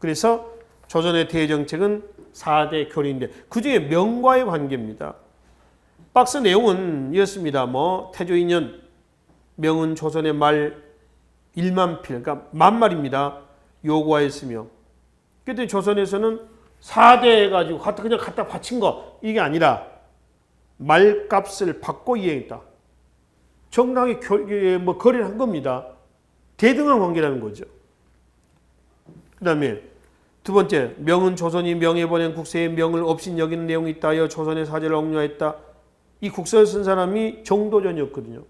그래서 조선의 대정책은 4대 교리인데 그중에 명과의 관계입니다. 박스 내용은 이렇습니다. 태조 2년 명은 조선의 말 1만 필, 그러니까 만말입니다. 요구하였으며 그때 조선에서는 4대 해가지고 그냥 갖다 바친 거 이게 아니라 말값을 받고 이행했다. 정당하게 거래를 한 겁니다. 대등한 관계라는 거죠. 그 다음에 두 번째, 명은 조선이 명에 보낸 국세의 명을 없인 여기는 내용이 있다 하여 조선의 사제를 억류하였다. 이 국서를 쓴 사람이 정도전이었거든요.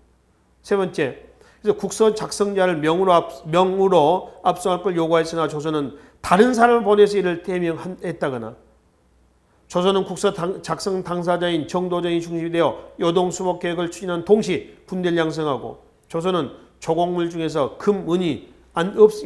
세 번째, 그래서 국서 작성자를 명으로 압송할 걸 요구했으나 조선은 다른 사람을 보내서 이를 대명했다거나 조선은 국서 작성 당사자인 정도전이 중심이 되어 요동수복 계획을 추진한 동시 분대를 양성하고 조선은 조곡물 중에서 금, 은이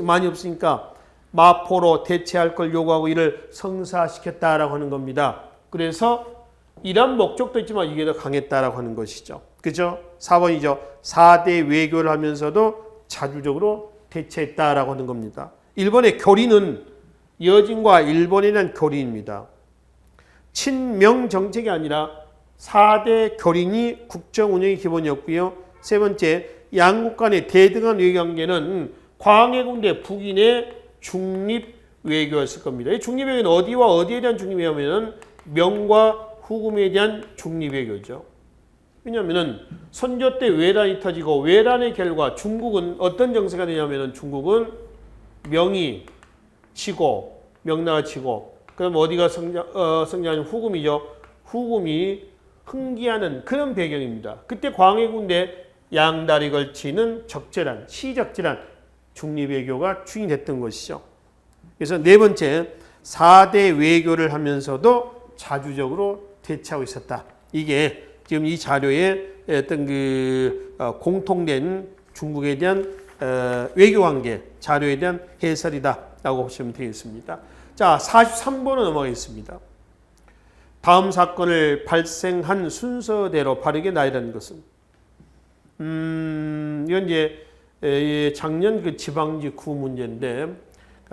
많이 없으니까 마포로 대체할 걸 요구하고 이를 성사시켰다라고 하는 겁니다. 그래서 이런 목적도 있지만 이게 더 강했다라고 하는 것이죠. 그죠? 4번이죠. 4대 외교를 하면서도 자주적으로 대체했다라고 하는 겁니다. 일본의 교리는 여진과 일본에 대한 교리입니다. 친명 정책이 아니라 4대 교린이 국정 운영의 기본이었고요. 세 번째, 양국 간의 대등한 외교관계는 광해군대 북인의 중립 외교였을 겁니다. 이 중립 외교는 어디와 어디에 대한 중립 외교냐면 명과 후금에 대한 중립 외교죠. 왜냐하면 선조 때 외란이 터지고 외란의 결과 중국은 어떤 정세가 되냐면 중국은 명이 치고 명나가 치고 그럼 어디가 성장하는 후금이죠. 후금이 흥기하는 그런 배경입니다. 그때 광해군대 양다리 걸치는 적절한 시적절한 중립외교가 추진됐던 것이죠. 그래서 네 번째 4대 외교를 하면서도 자주적으로 대체하고 있었다. 이게 지금 이 자료에 어떤 공통된 중국에 대한 외교관계 자료에 대한 해설이다라고 보시면 되겠습니다. 자, 43번으로 넘어가겠습니다. 다음 사건을 발생한 순서대로 바르게 나열하는 것은 이건 이제 작년 그 지방지 구 문제인데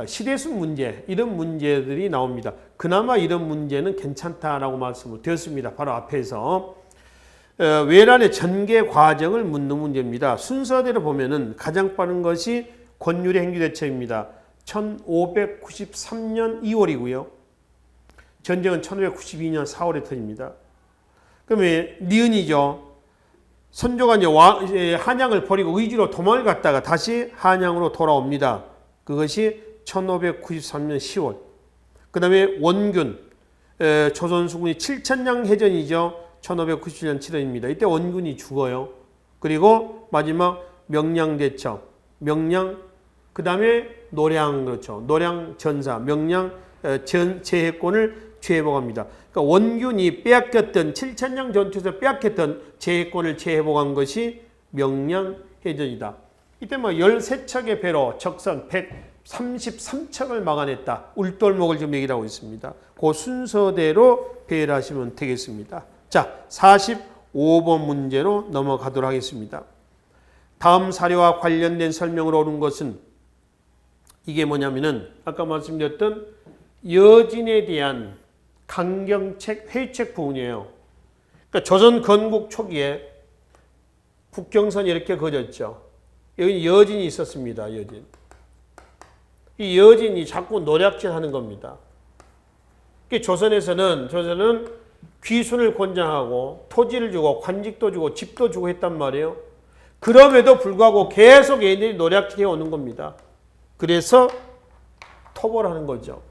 시대수 문제 이런 문제들이 나옵니다. 그나마 이런 문제는 괜찮다라고 말씀을 드렸습니다. 바로 앞에서 외란의 전개 과정을 묻는 문제입니다. 순서대로 보면은 가장 빠른 것이 권율의 행주대첩입니다. 1593년 2월이고요. 전쟁은 1592년 4월에 터집니다. 그러면 니은이죠. 선조가 이제 한양을 버리고 의주로 도망을 갔다가 다시 한양으로 돌아옵니다. 그것이 1593년 10월. 그 다음에 원균, 조선수군이 7천량 해전이죠. 1597년 7월입니다. 이때 원균이 죽어요. 그리고 마지막 명량대첩, 명량, 그 다음에 노량, 그렇죠. 노량 전사, 명량 제해권을 재회복합니다. 그러니까 원균이 빼앗겼던 7천량 전투에서 빼앗겼던 제해권을 재회복한 것이 명량해전이다. 이때 13척의 배로 적선 33척을 막아냈다. 울돌목을 지금 얘기를 하고 있습니다. 그 순서대로 배열하시면 되겠습니다. 자, 45번 문제로 넘어가도록 하겠습니다. 다음 사례와 관련된 설명으로 옳은 것은 이게 뭐냐면은 아까 말씀드렸던 여진에 대한 강경책, 회유책 부분이에요. 그러니까 조선 건국 초기에 국경선이 이렇게 그어졌죠. 여기 여진이 있었습니다. 여진. 이 여진이 자꾸 노략질하는 겁니다. 조선에서는 귀순을 권장하고 토지를 주고 관직도 주고 집도 주고 했단 말이에요. 그럼에도 불구하고 계속 얘네들이 노략질해 오는 겁니다. 그래서 토벌하는 거죠.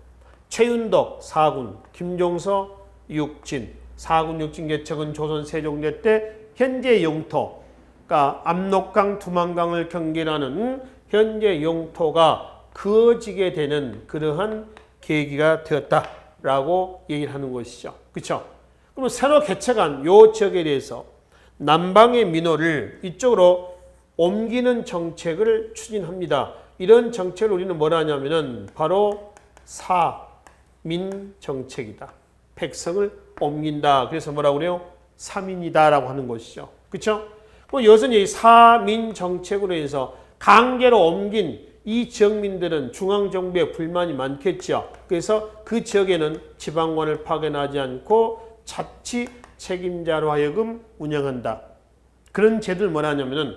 최윤덕 4군, 김종서 6진, 4군 6진 개척은 조선 세종대 때 현재 영토, 그러니까 압록강, 두만강을 경계하는 현재 영토가 그어지게 되는 그러한 계기가 되었다라고 얘기를 하는 것이죠. 그렇죠? 그럼 새로 개척한 요 지역에 대해서 남방의 민호를 이쪽으로 옮기는 정책을 추진합니다. 이런 정책을 우리는 뭐라 하냐면은 바로 사민 정책이다. 백성을 옮긴다. 그래서 뭐라고 그래요? 사민이다라고 하는 것이죠. 그렇죠? 여전히 사민 정책으로 해서 강제로 옮긴 이 지역민들은 중앙정부에 불만이 많겠죠. 그래서 그 지역에는 지방관을 파견하지 않고 자치 책임자로 하여금 운영한다. 그런 제도를 뭐라 하냐면은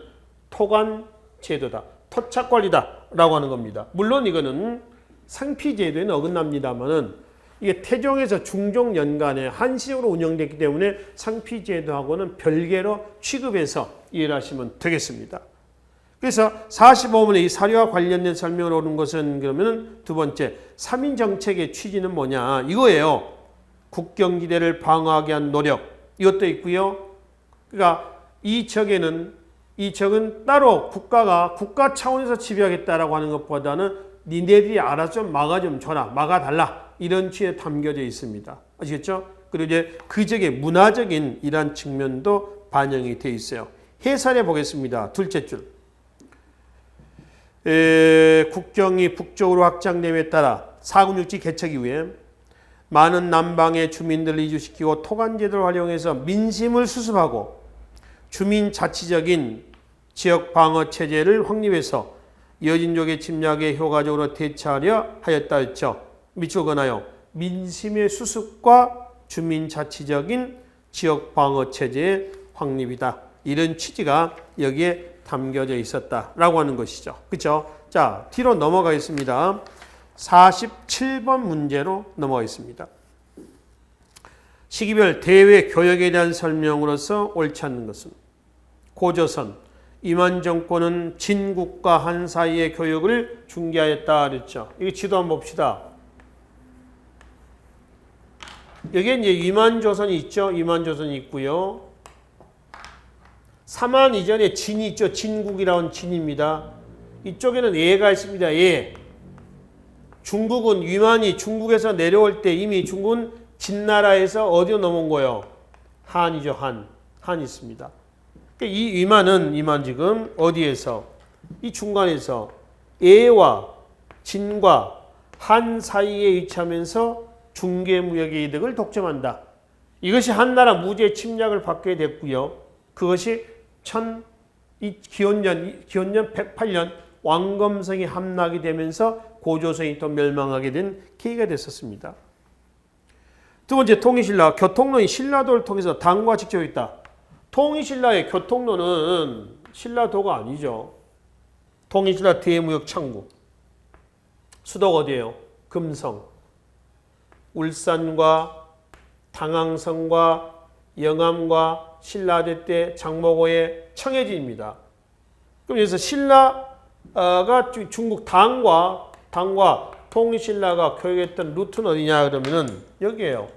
토관 제도다. 토착관리다라고 하는 겁니다. 물론 이거는 상피제도에는 어긋납니다만은 이게 태종에서 중종 연간에 한시적으로 운영됐기 때문에 상피제도하고는 별개로 취급해서 이해를 하시면 되겠습니다. 그래서 45번의 이 사료와 관련된 설명을 오른 것은 그러면 두 번째, 3인 정책의 취지는 뭐냐 이거예요. 국경지대를 방어하게 한 노력 이것도 있고요. 그러니까 이 척은 따로 국가 차원에서 지배하겠다라고 하는 것보다는 니네들이 알아서 좀 막아 좀 줘라, 막아달라 이런 취지에 담겨져 있습니다. 아시겠죠? 그리고 이제 그 지역의 문화적인 이러한 측면도 반영이 되어 있어요. 해설해 보겠습니다. 둘째 줄. 국경이 북쪽으로 확장됨에 따라 4군 6지 개척 이후에 많은 남방의 주민들을 이주시키고 토관제도를 활용해서 민심을 수습하고 주민 자치적인 지역 방어 체제를 확립해서 여진족의 침략에 효과적으로 대처하려 하였다 했죠. 미치거나요. 민심의 수습과 주민 자치적인 지역 방어 체제의 확립이다. 이런 취지가 여기에 담겨져 있었다라고 하는 것이죠. 그렇죠? 자, 뒤로 넘어가겠습니다. 47번 문제로 넘어가겠습니다. 시기별 대외 교역에 대한 설명으로서 옳지 않는 것은 고조선 임한 정권은 진국과 한 사이의 교역을 중개하였다 그랬죠. 이거 지도 한번 봅시다. 여기에 이제 임한조선이 있죠. 임한조선이 있고요. 삼한 이전에 진이 있죠. 진국이라는 진입니다. 이쪽에는 예가 있습니다. 예. 중국은 위만이 중국에서 내려올 때 이미 중국은 진나라에서 어디로 넘어온 거예요? 한이죠. 한 있습니다. 이 위만 지금 어디에서? 이 중간에서 예와 진과 한 사이에 위치하면서 중개무역의 이득을 독점한다. 이것이 한나라 무제 침략을 받게 됐고요. 그것이 기원전 108년 왕검성이 함락이 되면서 고조선이 또 멸망하게 된 계기가 됐었습니다. 두 번째, 통일신라. 교통로인 신라도를 통해서 당과 직접 있다. 통일신라의 교통로는 신라도가 아니죠. 통일신라 대무역 창구. 수도가 어디예요? 금성. 울산과 당항성과 영암과 신라대 때 장모고의 청해진입니다. 그럼 여기서 신라가 중국 당과 통일신라가 교역했던 루트는 어디냐 그러면은 여기에요.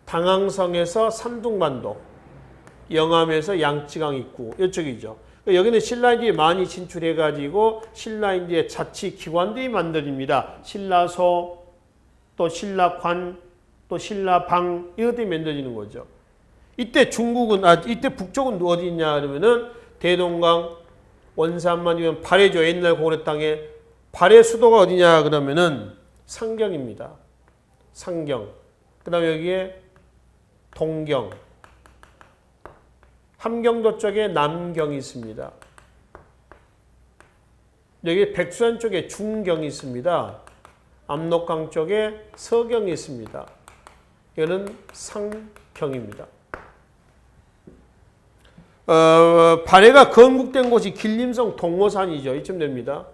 당항성에서 산둥반도, 영암에서 양쯔강 입구 이쪽이죠. 여기는 신라인들이 많이 진출해가지고 신라인들의 자치 기관들이 만들어집니다. 신라소, 또 신라관, 또 신라방 이것들이 만들어지는 거죠. 이때 이때 북쪽은 어디 있냐 그러면은 대동강, 원산만이면 발해죠. 옛날 고려 땅에 발의 수도가 어디냐 그러면은 상경입니다. 상경. 그 다음에 여기에 동경. 함경도 쪽에 남경이 있습니다. 여기 백수산 쪽에 중경이 있습니다. 압록강 쪽에 서경이 있습니다. 이거는 상경입니다. 발해가 건국된 곳이 길림성 동모산이죠. 이쯤 됩니다.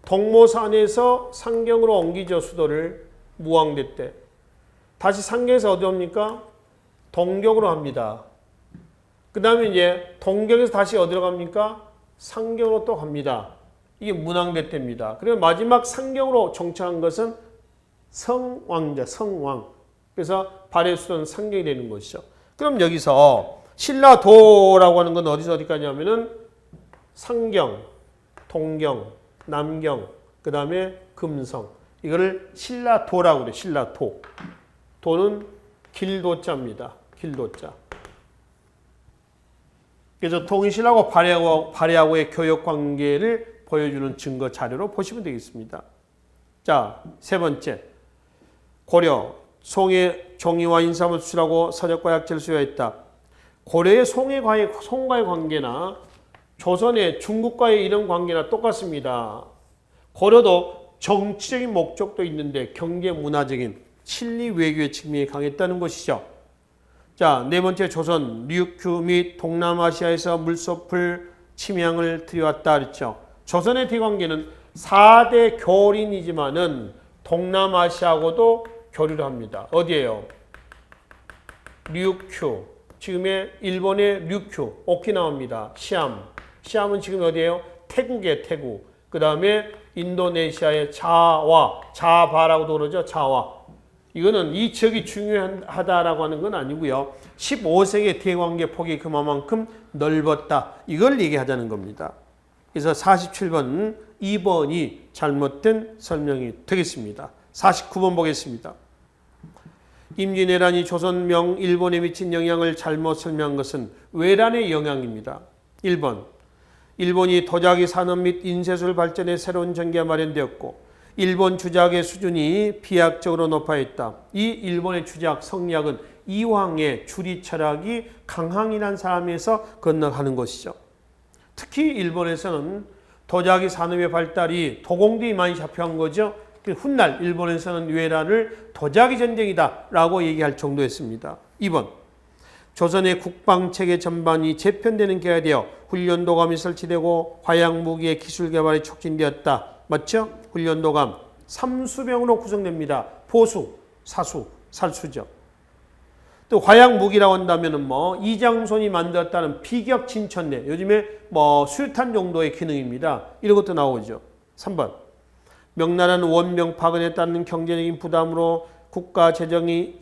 동모산에서 상경으로 옮기죠. 수도를 무왕대 때. 다시 상경에서 어디 옵니까? 동경으로 합니다. 그 다음에 이제 동경에서 다시 어디로 갑니까? 상경으로 또 갑니다. 이게 문왕대 때입니다. 그리고 마지막 상경으로 정착한 것은 성왕자, 성왕. 그래서 발해 수도는 상경이 되는 것이죠. 그럼 여기서 신라도라고 하는 건 어디서 어디까지 하면은 상경, 동경, 남경, 그 다음에 금성. 이거를 신라도라고 그래요. 신라도. 도는 길도자입니다. 길도자. 그래서 통일신라하고 발해하고의 교역 관계를 보여주는 증거 자료로 보시면 되겠습니다. 자, 세 번째. 고려, 송의 종이와 인삼을 수출하고 서적과 약재를 수여했다. 고려의 송과의 관계나 조선의 중국과의 이런 관계나 똑같습니다. 고려도 정치적인 목적도 있는데 경제 문화적인 친리 외교의 측면이 강했다는 것이죠. 자, 네 번째 조선, 류큐 및 동남아시아에서 물소풀 침향을 들여왔다 그랬죠. 조선의 대관계는 4대 교린이지만은 동남아시아하고도 교류를 합니다. 어디예요? 류큐. 지금의 일본의 류큐, 오키나와입니다. 시암. 시암은 지금 어디예요? 태국이에요, 태국. 그 다음에 인도네시아의 자와, 자바라고도 그러죠. 자와. 이거는 이 지역이 중요하다라고 하는 건 아니고요. 15세기의 대관계 폭이 그만큼 넓었다. 이걸 얘기하자는 겁니다. 그래서 47번, 2번이 잘못된 설명이 되겠습니다. 49번 보겠습니다. 임진왜란이 조선명 일본에 미친 영향을 잘못 설명한 것은 외란의 영향입니다. 1번, 일본이 도자기 산업 및 인쇄술 발전에 새로운 전개가 마련되었고 일본 주작의 수준이 비약적으로 높아있다. 이 일본의 주작 성리학은 이황의 주리 철학이 강항이라는 사람에서 건너가는 것이죠. 특히 일본에서는 도자기 산업의 발달이 도공들이 많이 잡혀간 거죠. 훗날 일본에서는 외란을 도자기 전쟁이다 라고 얘기할 정도였습니다. 2번, 조선의 국방체계 전반이 재편되는 계가 되어 훈련도감이 설치되고 화약무기의 기술 개발이 촉진되었다. 맞죠? 훈련도감 3수병으로 구성됩니다. 보수, 사수, 살수죠. 또 화약무기라고 한다면 이장손이 만들었다는 비격 진천대, 요즘에 수류탄 정도의 기능입니다. 이런 것도 나오죠. 3번, 명나라는 원명파근에 따른 경제적인 부담으로 국가 재정의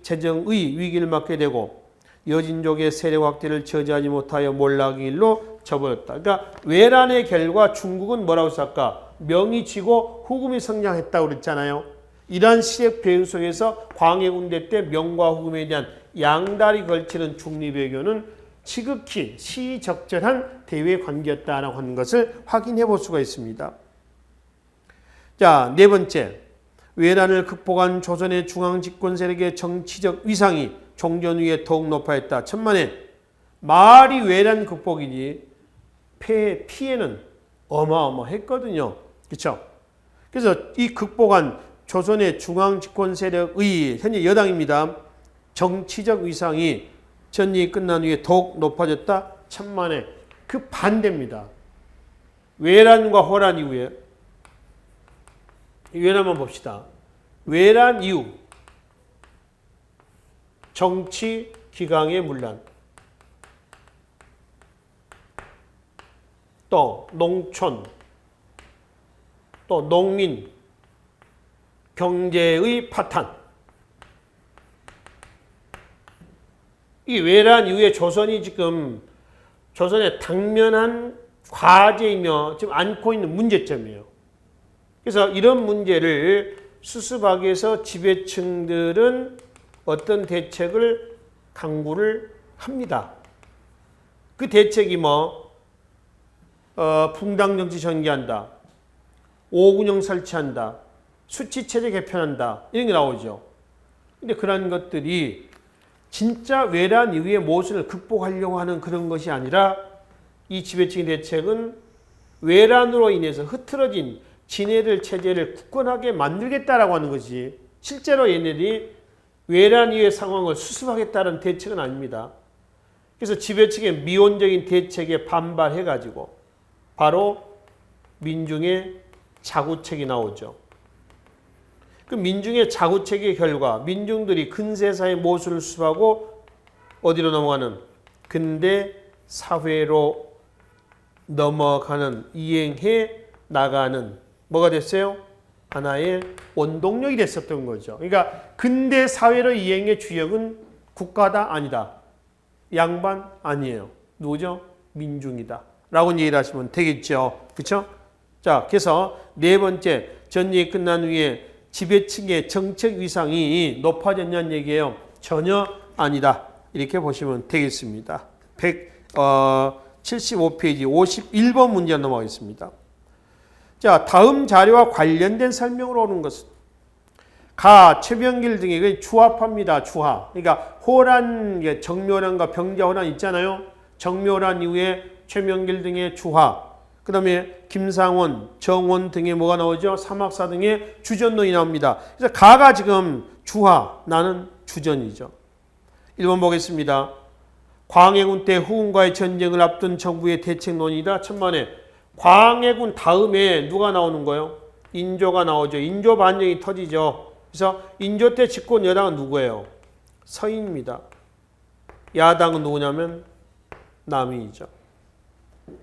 위기를 맞게 되고 여진족의 세력 확대를 저지하지 못하여 몰락의 길로 접어들었다. 그러니까 외란의 결과 중국은 뭐라고 했을까? 명이 지고 후금이 성장했다고 그랬잖아요. 이러한 시대 배경 속에서 광해군대 때 명과 후금에 대한 양다리 걸치는 중립외교는 지극히 시적절한 대외 관계였다라고 하는 것을 확인해 볼 수가 있습니다. 자, 네 번째, 외란을 극복한 조선의 중앙 집권 세력의 정치적 위상이 종전 위에 더욱 높아졌다. 천만에 말이 외란 극복이지 피해는 어마어마했거든요. 그렇죠? 그래서 이 극복한 조선의 중앙 집권 세력의 현재 여당입니다. 정치적 위상이 전쟁이 끝난 후에 더욱 높아졌다. 천만에 그 반대입니다. 외란과 호란 이후에 외란만 봅시다. 외란 이후 정치 기강의 문란, 또 농촌, 또 농민, 경제의 파탄. 이 외란 이후에 조선이 지금 조선의 당면한 과제이며 지금 안고 있는 문제점이에요. 그래서 이런 문제를 수습하기 위해서 지배층들은 어떤 대책을 강구를 합니다. 그 대책이 붕당 정치 전개한다. 오군형 설치한다. 수치체제 개편한다. 이런 게 나오죠. 근데 그런 것들이 진짜 외란 이후의 모순을 극복하려고 하는 그런 것이 아니라 이 지배층의 대책은 외란으로 인해서 흐트러진 지네들 체제를 굳건하게 만들겠다라고 하는 것이 실제로 얘네들이 외란 이후의 상황을 수습하겠다는 대책은 아닙니다. 그래서 지배층의 미온적인 대책에 반발해가지고 바로 민중의 자구책이 나오죠. 그 민중의 자구책의 결과 민중들이 근세사의 모순을 수습하고 어디로 넘어가는 근대 사회로 넘어가는 이행해 나가는 뭐가 됐어요? 하나의 원동력이 됐었던 거죠. 그러니까 근대 사회로 이행의 주역은 국가다 아니다. 양반 아니에요. 누구죠? 민중이다. 라고 얘기를 하시면 되겠죠. 그렇죠? 자, 그래서 네 번째 전쟁이 끝난 후에 지배층의 정책 위상이 높아졌냐는 얘기예요. 전혀 아니다. 이렇게 보시면 되겠습니다. 175페이지 51번 문제 넘어가겠습니다. 자, 다음 자료와 관련된 설명으로 오는 것은 가, 최병길 등의 주합합니다. 주합. 그러니까 호란, 정묘란과 병자호란 있잖아요. 정묘란 이후에 최명길 등의 주합. 그 다음에 김상원, 정원 등의 뭐가 나오죠? 사막사 등의 주전론이 나옵니다. 그래서 가가 지금 주하, 나는 주전이죠. 1번 보겠습니다. 광해군 때 후군과의 전쟁을 앞둔 정부의 대책론이다. 천만에 광해군 다음에 누가 나오는 거예요? 인조가 나오죠. 인조 반정이 터지죠. 그래서 인조 때 집권 여당은 누구예요? 서인입니다. 야당은 누구냐면 남인이죠.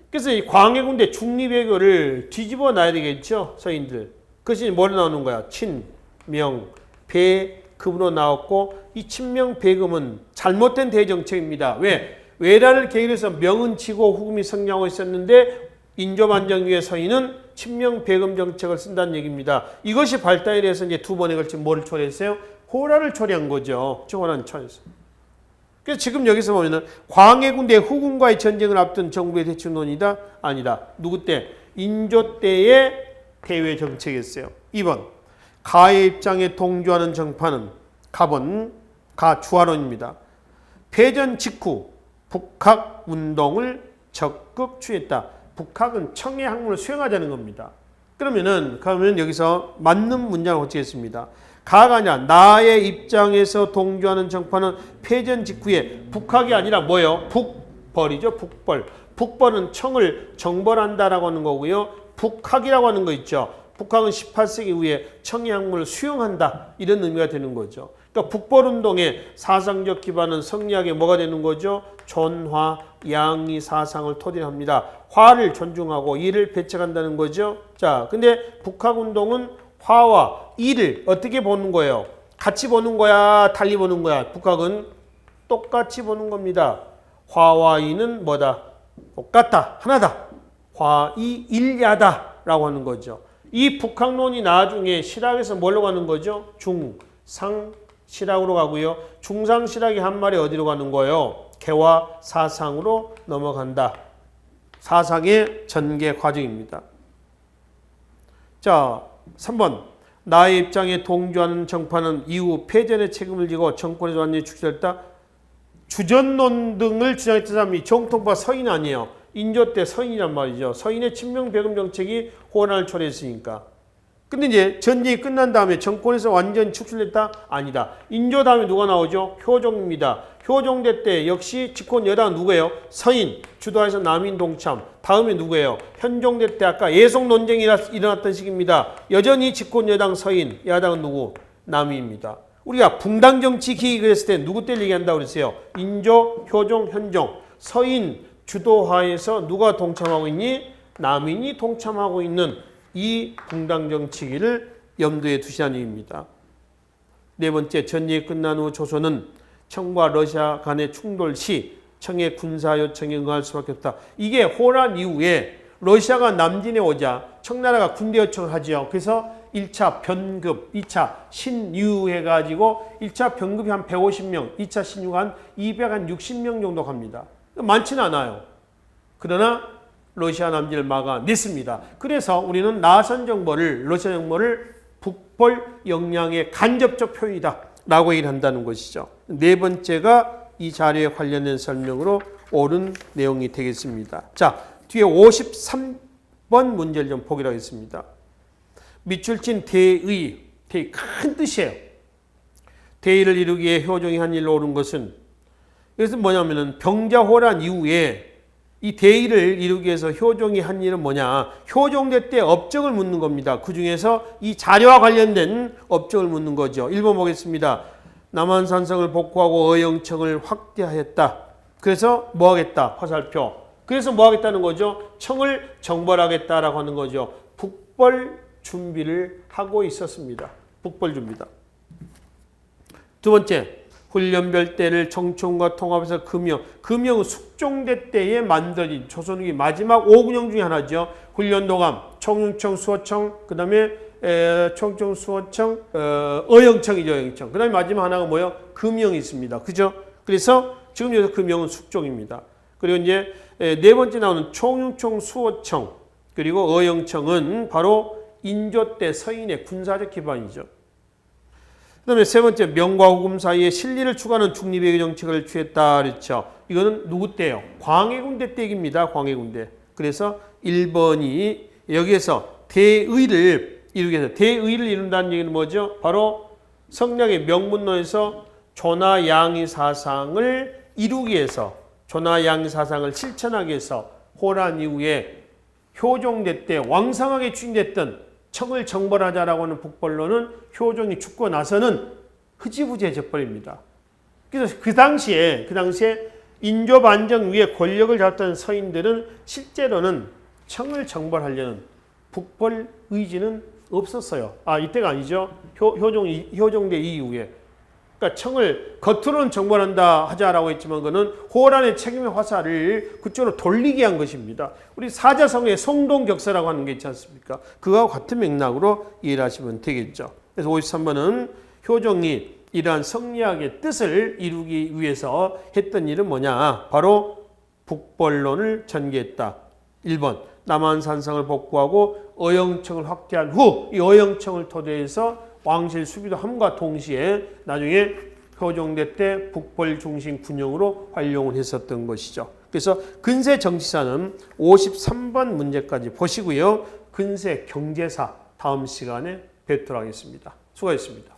그래서 이 광해군대 중립외교를 뒤집어 놔야 되겠죠. 서인들. 그것이 뭐로 나오는 거야? 친, 명, 배, 금으로 나왔고 이 친명, 배금은 잘못된 대정책입니다. 왜? 외란을 계기로 해서 명은 치고 후금이 성장하고 있었는데 인조반정 위에 서인은 친명, 배금 정책을 쓴다는 얘기입니다. 이것이 발달에 대해서 이제 두 번에 걸쳐 뭐를 초래했어요? 호란을 초래한 거죠. 호란 초래했어요. 그래서 지금 여기서 보면은 광해군대 후군과의 전쟁을 앞둔 정부의 대책론이다? 아니다. 누구 때? 인조 때의 대외 정책이었어요. 2번. 가의 입장에 동조하는 정파는 가번, 가주화론입니다. 패전 직후 북학운동을 적극 추진했다. 북학은 청해 학문을 수행하자는 겁니다. 그러면 여기서 맞는 문장을 고치겠습니다. 가가 아니라 나의 입장에서 동조하는 정파는 패전 직후에 북학이 아니라 뭐예요? 북벌이죠. 북벌. 북벌은 청을 정벌한다라고 하는 거고요. 북학이라고 하는 거 있죠. 북학은 18세기 이후에 청해 학문을 수용한다. 이런 의미가 되는 거죠. 그러니까 북벌운동의 사상적 기반은 성리학의 뭐가 되는 거죠? 존화, 양의 사상을 토대로 합니다. 화를 존중하고 이를 배척한다는 거죠. 자, 근데 북학운동은 화와 이를 어떻게 보는 거예요? 같이 보는 거야? 달리 보는 거야? 북학은 똑같이 보는 겁니다. 화와 이는 뭐다? 똑같다. 하나다. 화, 이, 일야다. 라고 하는 거죠. 이 북학론이 나중에 실학에서 뭘로 가는 거죠? 중상 실학으로 가고요. 중상 실학이 한 말이 어디로 가는 거예요? 개화 사상으로 넘어간다. 사상의 전개 과정입니다. 자, 3번. 나의 입장에 동조하는 정파는 이후 패전의 책임을 지고 정권에서 완전히 축소했다. 주전론 등을 주장했던 사람이 정통파 서인 아니에요. 인조 때 서인이란 말이죠. 서인의 친명 배금 정책이 호란을 초래했으니까. 근데 이제 전쟁이 끝난 다음에 정권에서 완전 축출됐다? 아니다. 인조 다음에 누가 나오죠? 효종입니다. 효종대 때 역시 집권 여당은 누구예요? 서인, 주도해서 남인 동참. 다음에 누구예요? 현종대 때 아까 예속 논쟁이 일어났던 시기입니다. 여전히 집권 여당 서인, 야당은 누구? 남인입니다. 우리가 붕당 정치 기획을 했을 때 누구 때를 얘기한다고 그랬어요? 인조, 효종, 현종. 서인 주도하에서 누가 동참하고 있니? 남인이 동참하고 있는 이 붕당 정치기를 염두에 두시라는 얘기입니다. 네 번째, 전쟁이 끝난 후 조선은 청과 러시아 간의 충돌 시 청의 군사 요청에 응할 수밖에 없다. 이게 호란 이후에 러시아가 남진에 오자 청나라가 군대 요청을 하죠. 그래서 1차 변급, 2차 신유해가지고 1차 변급이 한 150명, 2차 신유가 한 260명 정도 갑니다. 많지는 않아요. 그러나 러시아 남진을 막아냈습니다. 그래서 우리는 나선 정보를 러시아 정보를 북벌 역량의 간접적 표현이다 라고 얘기를 한다는 것이죠. 네 번째가 이 자료에 관련된 설명으로 옳은 내용이 되겠습니다. 자, 뒤에 53번 문제를 좀 보기로 하겠습니다. 밑줄친 대의 큰 뜻이에요. 대의를 이루기 위해 효종이 한 일로 옳은 것은, 이것은 뭐냐면은 병자호란 이후에 이 대의를 이루기 위해서 효종이 한 일은 뭐냐? 효종대 때 업적을 묻는 겁니다. 그 중에서 이 자료와 관련된 업적을 묻는 거죠. 1번 보겠습니다. 남한산성을 복구하고 어영청을 확대하였다. 그래서 뭐 하겠다? 화살표. 그래서 뭐 하겠다는 거죠? 청을 정벌하겠다라고 하는 거죠. 북벌 준비를 하고 있었습니다. 북벌 준비다. 두 번째, 훈련별 때를 청춘과 통합해서 금영은 숙종대 때에 만들어진 조선후기 마지막 5군영 중에 하나죠. 훈련도감, 청윤청, 수어청, 그 다음에 청청, 수어청, 어영청이죠. 어영청. 그 다음에 마지막 하나가 뭐예요? 금영이 있습니다. 그죠? 그래서 지금 여기서 금영은 숙종입니다. 그리고 이제 네 번째 나오는 청윤청, 수어청, 그리고 어영청은 바로 인조 때 서인의 군사적 기반이죠. 그 다음에 세 번째, 명과 후금 사이에 실리를 추구하는 중립의 정책을 취했다 그랬죠. 이거는 누구 때예요? 광해군대 때 얘기입니다. 광해군대. 그래서 1번이 여기에서 대의를 이루기 위해서, 대의를 이룬다는 얘기는 뭐죠? 바로 성략의 명문론에서 조나양의 사상을 이루기 위해서, 조나양의 사상을 실천하기 위해서 호란 이후에 효종대 때 왕성하게 추진됐던 청을 정벌하자라고 하는 북벌론은 효종이 죽고 나서는 흐지부지해져 버립니다. 그래서 그 당시에 인조 반정 위에 권력을 잡던 서인들은 실제로는 청을 정벌하려는 북벌 의지는 없었어요. 이때가 아니죠. 효종대 이후에. 그러니까 청을 겉으로는 정벌한다 하자라고 했지만 그거는 호란의 책임의 화살을 그쪽으로 돌리게 한 것입니다. 우리 사자성어의 성동격사라고 하는 게 있지 않습니까? 그와 같은 맥락으로 이해를 하시면 되겠죠. 그래서 53번은 효종이 이러한 성리학의 뜻을 이루기 위해서 했던 일은 뭐냐? 바로 북벌론을 전개했다. 1번, 남한산성을 복구하고 어영청을 확대한 후 이 어영청을 토대해서 왕실 수비도 함과 동시에 나중에 효종대 때 북벌 중심 군용으로 활용을 했었던 것이죠. 그래서 근세 정치사는 53번 문제까지 보시고요. 근세 경제사 다음 시간에 뵙도록 하겠습니다. 수고하셨습니다.